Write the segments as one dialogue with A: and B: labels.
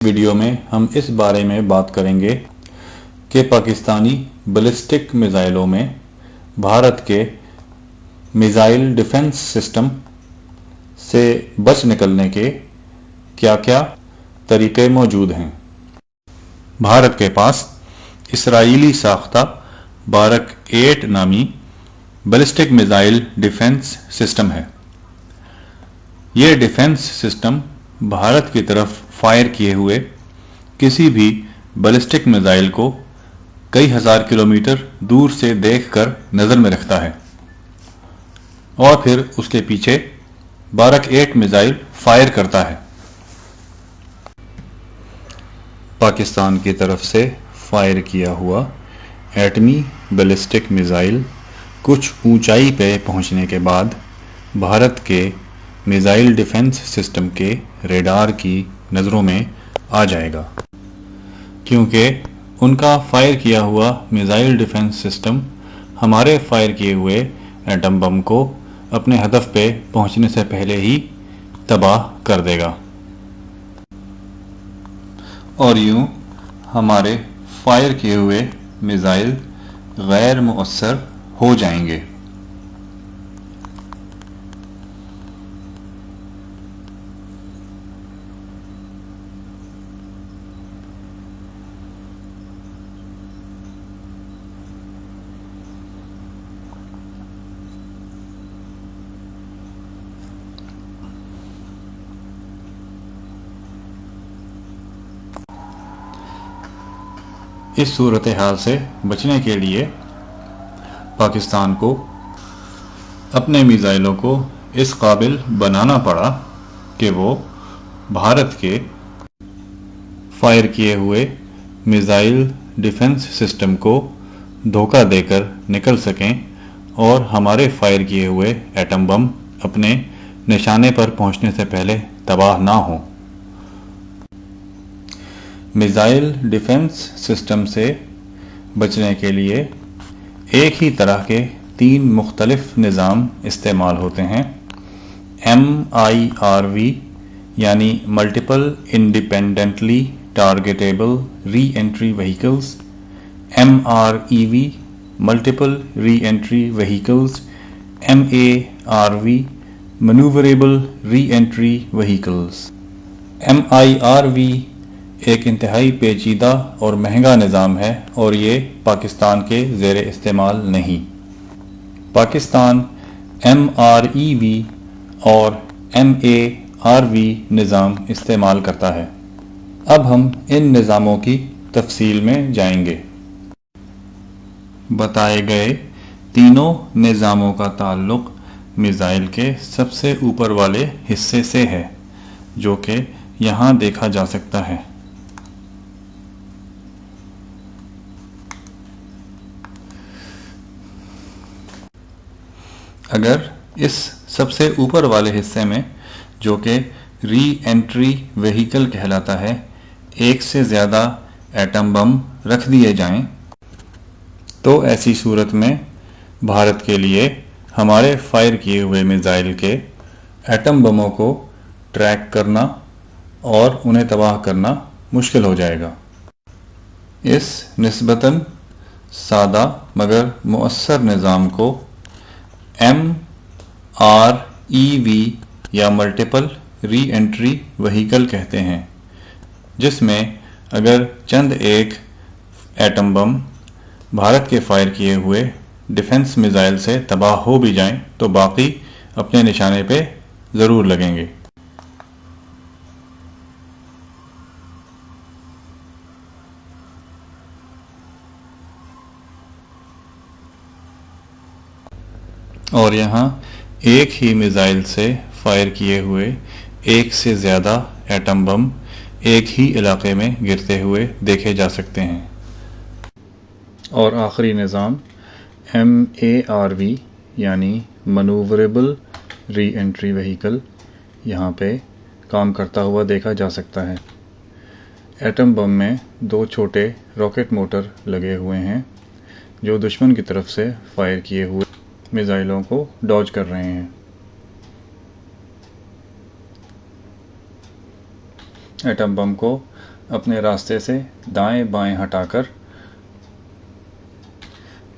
A: Video में हम इस बारे में बात करेंगे कि पाकिस्तानी बैलिस्टिक मिसाइलों में भारत के मिसाइल डिफेंस सिस्टम से बच निकलने के क्या-क्या तरीके मौजूद हैं। भारत के पास इसराइली साख्ता बारक 8 नामी बैलिस्टिक मिसाइल डिफेंस सिस्टम है। यह डिफेंस सिस्टम भारत की तरफ फायर किए हुए किसी भी बैलिस्टिक मिसाइल को कई हजार किलोमीटर दूर से देखकर नजर में रखता है और फिर उसके पीछे बारक 8 मिसाइल फायर करता है। पाकिस्तान की तरफ से फायर किया हुआ एटमी बैलिस्टिक मिसाइल कुछ ऊंचाई पे पहुंचने के बाद भारत के मिसाइल डिफेंस सिस्टम के रेडार की नज़रों में आ जाएगा, क्योंकि उनका फायर किया हुआ मिसाइल डिफेंस सिस्टम हमारे फायर किए हुए एटम बम को अपने हदफ पे पहुंचने से पहले ही तबाह कर देगा और यूं हमारे फायर किए हुए मिसाइल गैर मुअस्सर हो जाएंगे। इस सूरत हाल से बचने के लिए पाकिस्तान को अपने मिसाइलों को इस काबिल बनाना पड़ा कि वो भारत के फायर किए हुए मिसाइल डिफेंस सिस्टम को धोखा देकर निकल सकें और हमारे फायर किए हुए एटम बम अपने निशाने पर पहुंचने से पहले तबाह ना हो। मिसाइल डिफेंस सिस्टम से बचने के लिए एक ही तरह के 3 मुख्तलिफ निज़ाम इस्तेमाल होते हैं। MIRV यानी multiple independently targetable re entry vehicles, MREV multiple re entry vehicles, MARV manoeuvrable re entry vehicles. MIRV एक इंतहाई पेचीदा और महंगा निज़ाम है और ये पाकिस्तान के ज़ेर इस्तेमाल नहीं। पाकिस्तान MREV और MARV निज़ाम इस्तेमाल करता है। अब हम इन निज़ामों की तफसील में जाएंगे। बताए गए तीनों निज़ामों का ताल्लुक मिसाइल के सबसे ऊपर वाले हिस्से से है, जो कि यहाँ देखा जा सकता है। अगर इस सबसे ऊपर वाले हिस्से में, जो कि री एंट्री व्हीकल कहलाता है, एक से ज़्यादा एटम बम रख दिए जाएं, तो ऐसी सूरत में भारत के लिए हमारे फायर किए हुए मिसाइल के एटम बमों को ट्रैक करना और उन्हें तबाह करना मुश्किल हो जाएगा। इस निस्बतन सादा मगर मुअस्सर निज़ाम को MREV या मल्टीपल री एंट्री व्हीकल कहते हैं, जिसमें अगर चंद एक एटम बम भारत के फायर किए हुए डिफेंस मिसाइल से तबाह हो भी जाएं, तो बाकी अपने निशाने पे ज़रूर लगेंगे। और यहाँ एक ही मिसाइल से फायर किए हुए एक से ज़्यादा एटम बम एक ही इलाके में गिरते हुए देखे जा सकते हैं। और आखिरी निज़ाम MARV यानी मैन्यूवरेबल री एंट्री व्हीकल यहाँ पे काम करता हुआ देखा जा सकता है। एटम बम में 2 छोटे रॉकेट मोटर लगे हुए हैं, जो दुश्मन की तरफ से फायर किए हुए मिसाइलों को डॉज कर रहे हैं। एटम बम को अपने रास्ते से दाएं बाएं हटाकर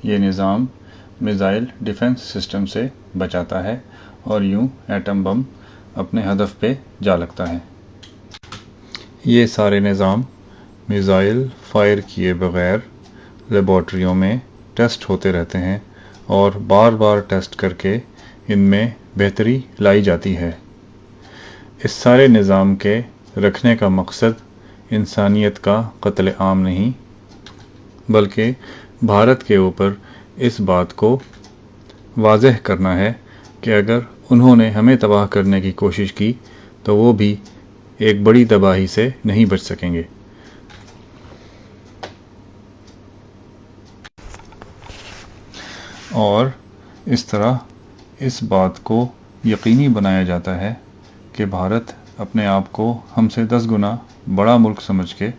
A: ये निज़ाम मिसाइल डिफेंस सिस्टम से बचाता है और यूं एटम बम अपने हदफ पे जा लगता है। ये सारे निज़ाम मिसाइल फायर किए बगैर लेबॉर्ट्रियों में टेस्ट होते रहते हैं और बार बार टेस्ट करके इनमें बेहतरी लाई जाती है। इस सारे निज़ाम के रखने का मकसद इंसानियत का कत्ल आम नहीं, बल्कि भारत के ऊपर इस बात को वाज़ेह करना है कि अगर उन्होंने हमें तबाह करने की कोशिश की तो वो भी एक बड़ी तबाही से नहीं बच सकेंगे। और इस तरह इस बात को यकीनी बनाया जाता है कि भारत अपने आप को हमसे 10 गुना बड़ा मुल्क समझ के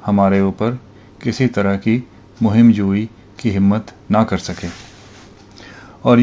A: हमारे ऊपर किसी तरह की मुहिम जुई की हिम्मत ना कर सके। और